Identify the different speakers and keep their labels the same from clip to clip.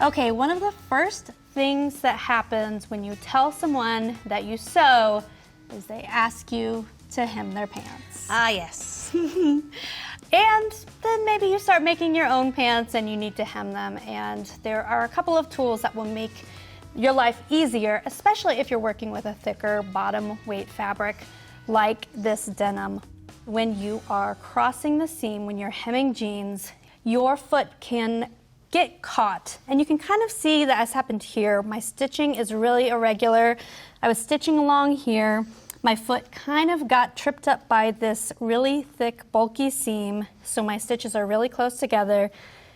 Speaker 1: Okay, one of the first things that happens when you tell someone that you sew is they ask you to hem their pants.
Speaker 2: Ah, yes.
Speaker 1: And then maybe you start making your own pants and you need to hem them. And there are a couple of tools that will make your life easier, especially if you're working with a thicker bottom weight fabric like this denim. When you are crossing the seam, when you're hemming jeans, your foot can get caught. And you can kind of see that has happened here. My stitching is really irregular. I was stitching along here. My foot kind of got tripped up by this really thick, bulky seam, so my stitches are really close together.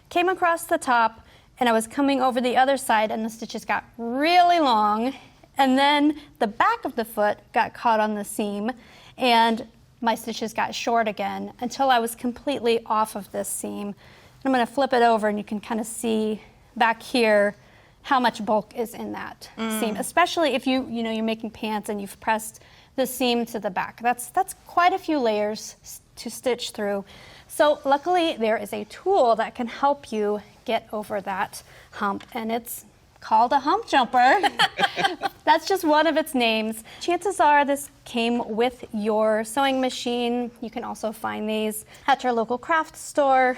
Speaker 1: Came across the top, and I was coming over the other side, and the stitches got really long, and then the back of the foot got caught on the seam, and my stitches got short again until I was completely off of this seam. I'm going to flip it over, and you can kind of see back here how much bulk is in that seam, especially if you're making pants and you've pressed the seam to the back. That's quite a few layers to stitch through. So luckily there is a tool that can help you get over that hump, and it's called a hump jumper. That's just one of its names. Chances are this came with your sewing machine. You can also find these at your local craft store.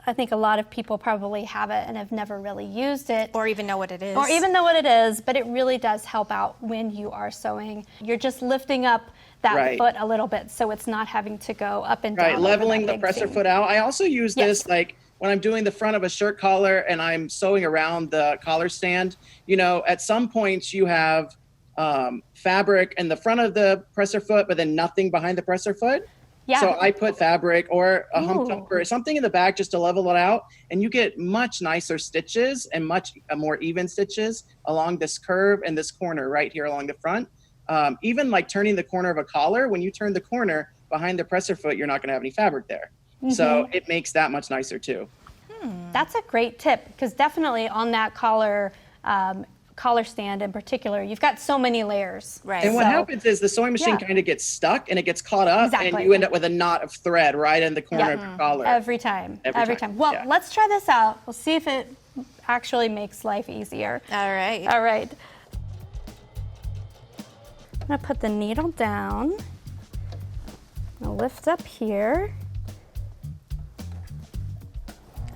Speaker 1: I think a lot of people probably have it and have never really used it.
Speaker 2: Or even know what it is.
Speaker 1: Or even know what it is, but it really does help out when you are sewing. You're just lifting up that foot a little bit so it's not having to go up and down.
Speaker 3: Right, leveling the presser foot out. I also use this like when I'm doing the front of a shirt collar and I'm sewing around the collar stand. You know, at some points you have fabric in the front of the presser foot, but then nothing behind the presser foot.
Speaker 1: Yeah.
Speaker 3: So I put fabric or a hump jumper or something in the back just to level it out, and you get much nicer stitches and much more even stitches along this curve and this corner right here along the front. Even like turning the corner of a collar, when you turn the corner behind the presser foot, you're not going to have any fabric there. So it makes that much nicer too.
Speaker 1: That's a great tip, because definitely on that collar stand in particular, you've got so many layers.
Speaker 2: Right.
Speaker 3: And what happens is the sewing machine kind of gets stuck and it gets caught up, and you end up with a knot of thread right in the corner of your collar.
Speaker 1: Every time. Well, let's try this out. We'll see if it actually makes life easier.
Speaker 2: All right.
Speaker 1: All right. I'm gonna put the needle down. I'll lift up here.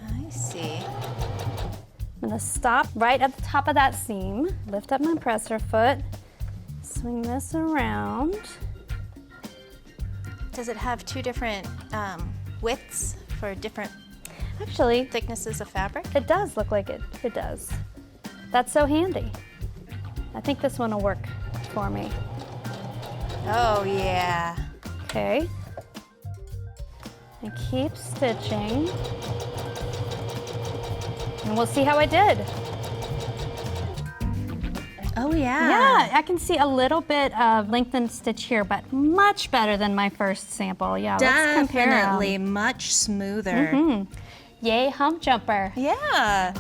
Speaker 2: I see.
Speaker 1: I'm gonna stop right at the top of that seam, lift up my presser foot, swing this around.
Speaker 2: Does it have two different widths for different
Speaker 1: Actually,
Speaker 2: thicknesses of fabric?
Speaker 1: it does look like it does. That's so handy. I think this one will work for me.
Speaker 2: Oh, yeah.
Speaker 1: Okay. And keep stitching. And we'll see how I did.
Speaker 2: Oh, yeah.
Speaker 1: Yeah, I can see a little bit of lengthened stitch here, but much better than my first sample. Yeah, let's compare 'em.
Speaker 2: Definitely much smoother.
Speaker 1: Yay, hump jumper.
Speaker 2: Yeah.